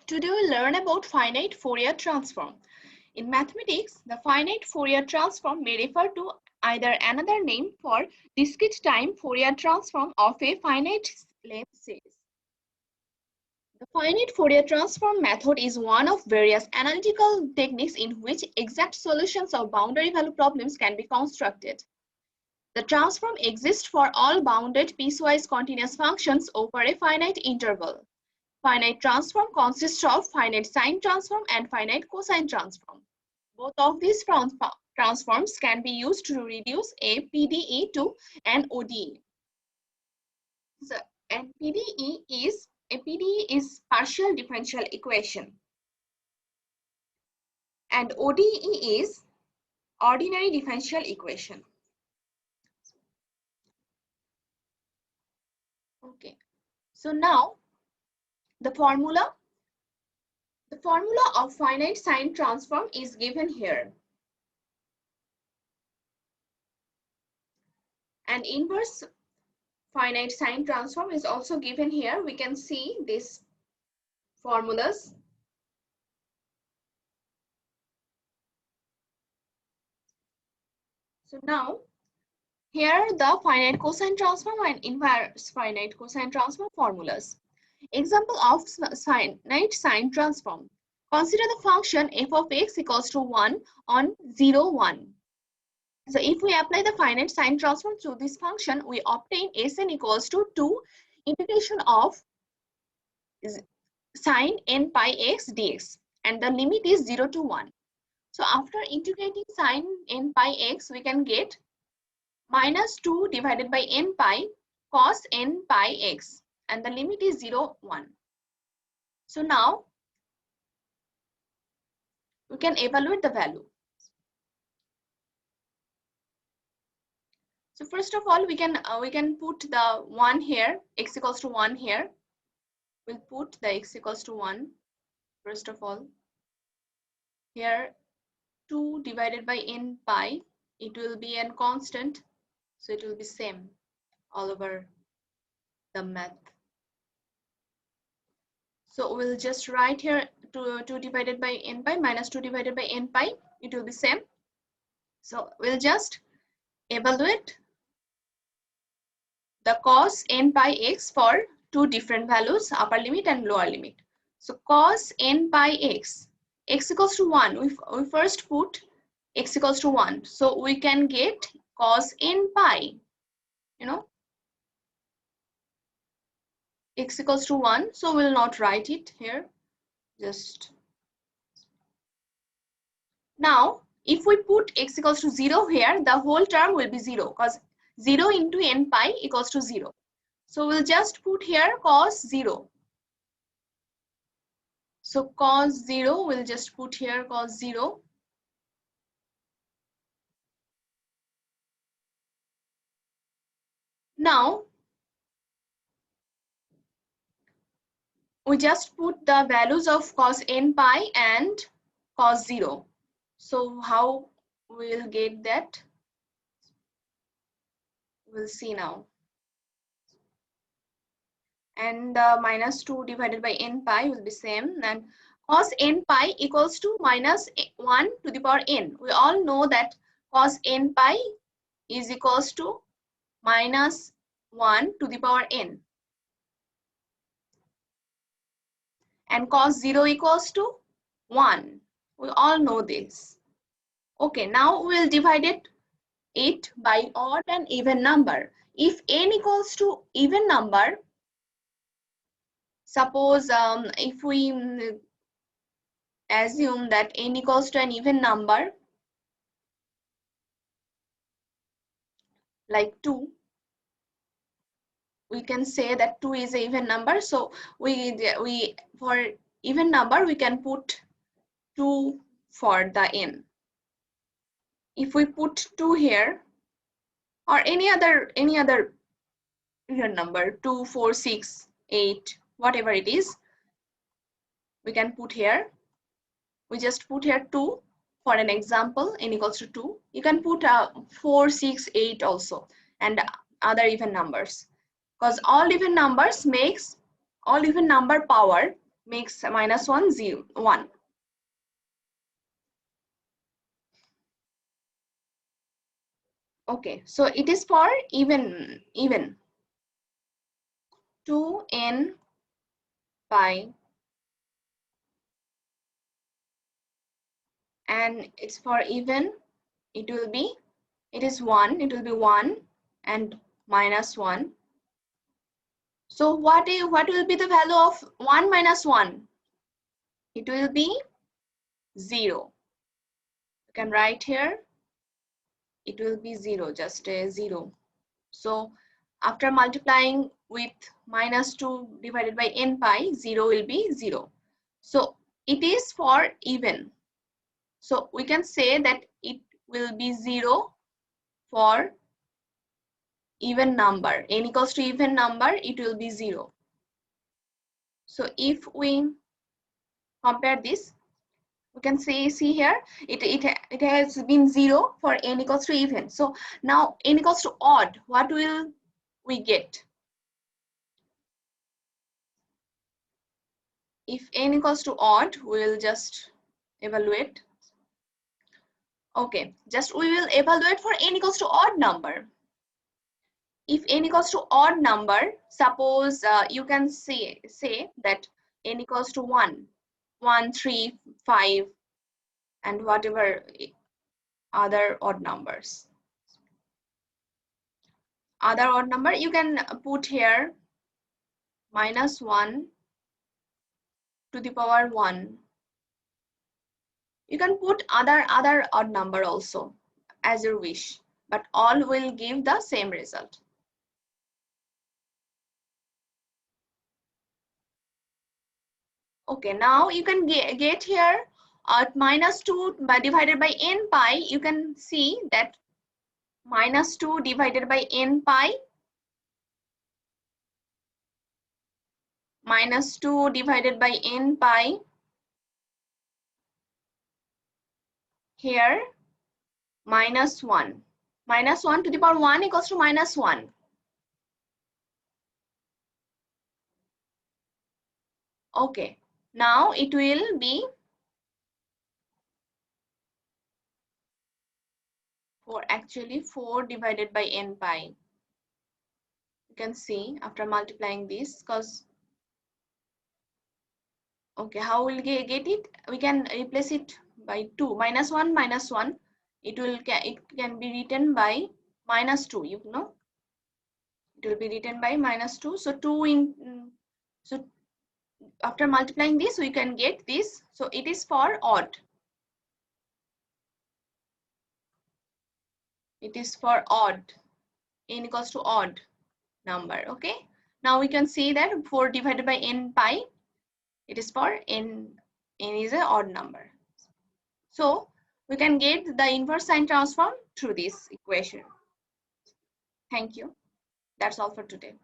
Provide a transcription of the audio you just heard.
Today we learn about finite Fourier transform. In mathematics, the finite Fourier transform may refer to either another name for discrete time Fourier transform of a finite length series. The finite Fourier transform method is one of various analytical techniques in which exact solutions of boundary value problems can be constructed. The transform exists for all bounded piecewise continuous functions over a finite interval. Finite transform consists of finite sine transform and finite cosine transform. Both of these transforms can be used to reduce a PDE to an ODE. So, and PDE is partial differential equation, and ODE is ordinary differential equation. Okay, so now the formula of finite sine transform is given here. And inverse finite sine transform is also given here. We can see these formulas. So now here the finite cosine transform and inverse finite cosine transform formulas. Example of finite sine transform. Consider the function f of x equals to 1 on 0, 1. So if we apply the finite sine transform to this function, we obtain Sn equals to 2 integration of sine n pi x dx, and the limit is 0 to 1. So after integrating sine n pi x, we can get minus 2 divided by n pi cos n pi x, and the limit is 0, 1. So now we can evaluate the value. So first of all, we can put the 1 here, x equals to 1 here. We'll put the x equals to 1 first of all. Here 2 divided by n pi, it will be a constant, so it will be same all over the math. So we'll just write here 2 divided by n pi minus 2 divided by n pi, it will be same. So we'll just evaluate the cos n pi x for two different values, upper limit and lower limit. So cos n pi x equals to 1, we first put x equals to 1, so we can get cos n pi, x equals to 1, so we'll not write it here, just. Now if we put x equals to 0 here, the whole term will be 0, because 0 into n pi equals to 0. So we'll just put here cos 0. So cos 0, we'll just put here cos 0. Now we just put the values of cos n pi and cos 0. So how we'll get that? We'll see now. And minus 2 divided by n pi will be same, and cos n pi equals to minus 1 to the power n. We all know that cos n pi is equals to minus 1 to the power n, and cos 0 equals to 1. We all know this. Okay, now we'll divide it by odd and even number. If n equals to even number, suppose if we assume that n equals to an even number like 2, we can say that 2 is an even number. So we for even number we can put 2 for the n. If we put 2 here, or any other even number, 2, 4, 6, 8, whatever it is, we can put here. We just put here 2 for an example, n equals to 2. You can put 4, 6, 8 also, and other even numbers, because all even number power makes -1 0 1. Okay, so it is for even 2n pi, and it's for even it will be 1, it will be 1 and -1. So what will be the value of 1 minus 1? It will be 0. You can write here, it will be 0, just a 0. So after multiplying with -2 divided by n pi, 0 will be 0. So it is for even. So we can say that it will be 0 for even number. N equals to even number, it will be 0. So if we compare this, we can see here it has been 0 for n equals to even. So now n equals to odd, what will we get? If n equals to odd, we will just evaluate. Okay, just we will evaluate for n equals to odd number. If n equals to odd number, suppose you can say that n equals to 1, 1, 3, 5, and whatever other odd numbers. Other odd number, you can put here -1 to the power 1. You can put other odd number also as your wish, but all will give the same result. Okay, now you can get here at -2 divided by n pi. You can see that -2 divided by n pi, -2 divided by n pi, here -1. -1 to the power 1 equals to -1. Okay, now it will be actually 4 divided by n pi. You can see after multiplying this, because okay, how will we get it? We can replace it by 2. -1 -1, it can be written by -2, you know. It will be written by -2. So 2 in so after multiplying this, we can get this. So it is for odd. It is for odd. N equals to odd number. Okay. Now we can see that 4 divided by n pi, it is for n. N is an odd number. So we can get the inverse sine transform through this equation. Thank you. That's all for today.